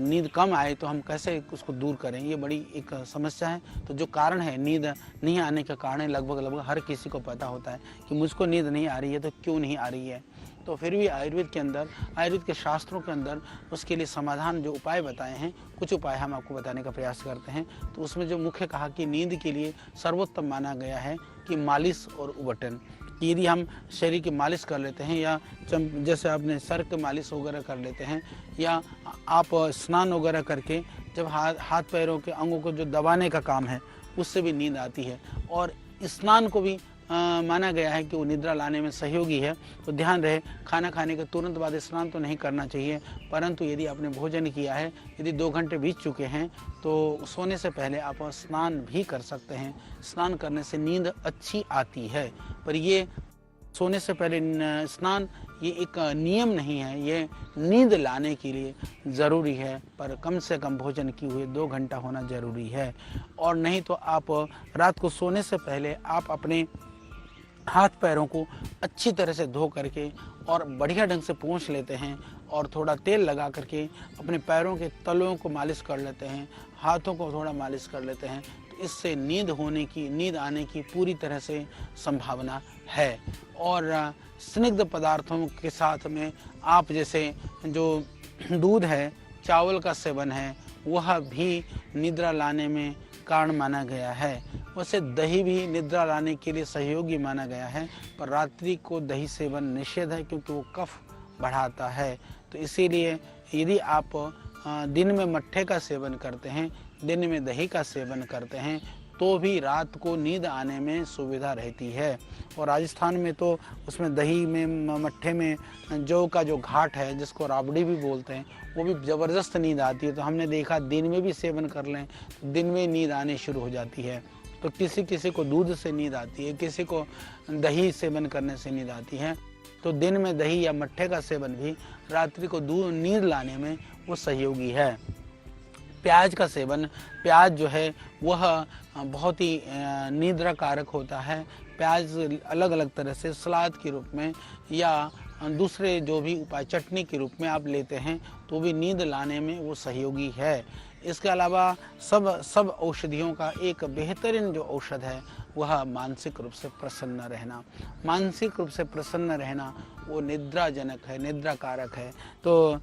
नींद कम आए तो हम कैसे उसको दूर करें, ये बड़ी एक समस्या है। तो जो कारण है नींद नहीं आने का कारण है, लगभग हर किसी को पता होता है कि मुझको नींद नहीं आ रही है तो क्यों नहीं आ रही है। तो फिर भी आयुर्वेद के अंदर, आयुर्वेद के शास्त्रों के अंदर उसके लिए समाधान जो उपाय बताए हैं, कुछ उपाय हम आपको बताने का प्रयास करते हैं। तो उसमें जो मुख्य कहा कि नींद के लिए सर्वोत्तम माना गया है कि मालिश और उबटन। यदि हम शरीर की मालिश कर लेते हैं या जैसे आपने सर की मालिश वगैरह कर लेते हैं, या आप स्नान वगैरह करके जब हाथ पैरों के अंगों को जो दबाने का काम है, उससे भी नींद आती है। और स्नान को भी माना गया है कि वो निद्रा लाने में सहयोगी है। तो ध्यान रहे, खाना खाने के तुरंत बाद स्नान तो नहीं करना चाहिए, परंतु यदि आपने भोजन किया है, यदि 2 घंटे बीत चुके हैं तो सोने से पहले आप स्नान भी कर सकते हैं। स्नान करने से नींद अच्छी आती है, पर ये सोने से पहले स्नान ये एक नियम नहीं है, ये नींद लाने के लिए ज़रूरी है, पर कम से कम भोजन किए हुए 2 घंटा होना ज़रूरी है। और नहीं तो आप रात को सोने से पहले आप अपने हाथ पैरों को अच्छी तरह से धो करके और बढ़िया ढंग से पोंछ लेते हैं और थोड़ा तेल लगा करके अपने पैरों के तलों को मालिश कर लेते हैं, हाथों को थोड़ा मालिश कर लेते हैं। तो इससे नींद आने की पूरी तरह से संभावना है। और स्निग्ध पदार्थों के साथ में आप जैसे जो दूध है, चावल का सेवन है, वह भी निद्रा लाने में कारण माना गया है। वैसे दही भी निद्रा लाने के लिए सहयोगी माना गया है, पर रात्रि को दही सेवन निषेध है क्योंकि वो कफ बढ़ाता है। तो इसीलिए यदि आप दिन में मट्ठे का सेवन करते हैं, दिन में दही का सेवन करते हैं, तो भी रात को नींद आने में सुविधा रहती है। और राजस्थान में तो उसमें दही में, मट्ठे में जौ का जो घाट है, जिसको राबड़ी भी बोलते हैं, वो भी ज़बरदस्त नींद आती है। तो हमने देखा दिन में भी सेवन कर लें तो दिन में नींद आने शुरू हो जाती है। तो किसी किसी को दूध से नींद आती है, किसी को दही सेवन करने से नींद आती है। तो दिन में दही या मट्ठे का सेवन भी रात्रि को नींद लाने में वो सहयोगी है। प्याज का सेवन, प्याज जो है वह बहुत ही निद्रा कारक होता है। प्याज अलग अलग तरह से सलाद के रूप में या दूसरे जो भी उपाय चटनी के रूप में आप लेते हैं तो भी नींद लाने में वो सहयोगी है। इसके अलावा सब औषधियों का एक बेहतरीन जो औषध है वह मानसिक रूप से प्रसन्न रहना। मानसिक रूप से प्रसन्न रहना वो निद्राजनक है, निद्रा कारक है। तो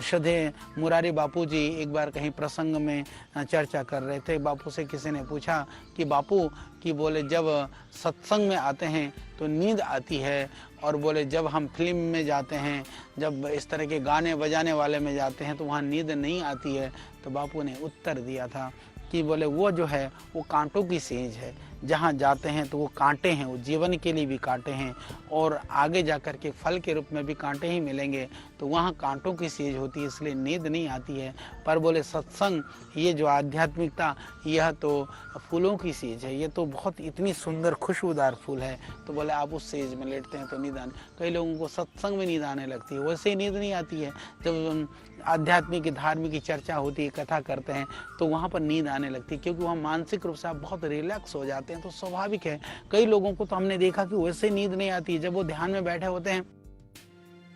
श्रद्धेय मुरारी बापू जी एक बार कहीं प्रसंग में चर्चा कर रहे थे। बापू से किसी ने पूछा कि बापू कि बोले जब सत्संग में आते हैं तो नींद आती है, और बोले जब हम फिल्म में जाते हैं, जब इस तरह के गाने बजाने वाले में जाते हैं तो वहाँ नींद नहीं आती है। तो बापू ने उत्तर दिया था कि बोले वो जो है वो कांटों की सेज है, जहाँ जाते हैं तो वो कांटे हैं, वो जीवन के लिए भी कांटे हैं और आगे जाकर के फल के रूप में भी कांटे ही मिलेंगे। तो वहाँ कांटों की सेज होती है, इसलिए नींद नहीं आती है। पर बोले सत्संग, ये जो आध्यात्मिकता, यह तो फूलों की सेज है, ये तो बहुत इतनी सुंदर खुशबूदार फूल है। तो बोले आप उस सेज में लेटते हैं तो नींद आने, कई लोगों को सत्संग में नींद आने लगती है, वैसे ही नींद नहीं आती है। जब आध्यात्मिक धार्मिक की चर्चा होती है, कथा करते हैं, तो वहाँ पर नींद आने लगती है, क्योंकि वहाँ मानसिक रूप से आप बहुत रिलैक्स हो जाते हैं। तो स्वाभाविक है, कई लोगों को तो हमने देखा कि वैसे नींद नहीं आती है। जब वो ध्यान में बैठे होते हैं,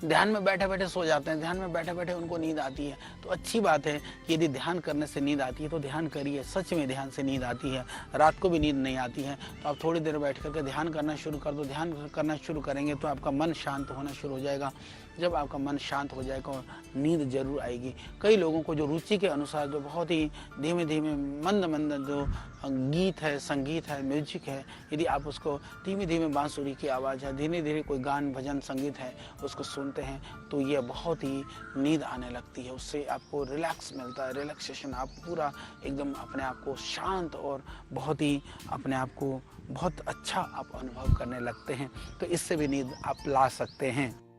ध्यान में बैठे बैठे सो जाते हैं, ध्यान में बैठे बैठे उनको नींद आती है। तो अच्छी बात है कि यदि ध्यान करने से नींद आती है तो ध्यान करिए, सच में ध्यान से नींद आती है। रात को भी नींद नहीं आती है तो आप थोड़ी देर बैठ करके ध्यान करना शुरू कर दो। ध्यान करना शुरू करेंगे तो आपका मन शांत होना शुरू हो जाएगा। जब आपका मन शांत हो जाएगा नींद जरूर आएगी। कई लोगों को जो रुचि के अनुसार जो बहुत ही धीमे धीमे मंद मंद जो गीत है, संगीत है, म्यूजिक है, यदि आप उसको धीमे धीमे बांसुरी की आवाज़ है, धीरे धीरे कोई गान भजन संगीत है, उसको सुनते हैं तो ये बहुत ही नींद आने लगती है। उससे आपको रिलैक्स मिलता है, रिलैक्सेशन, आप पूरा एकदम अपने आप को शांत और बहुत ही अपने आप को बहुत अच्छा आप अनुभव करने लगते हैं। तो इससे भी नींद आप ला सकते हैं।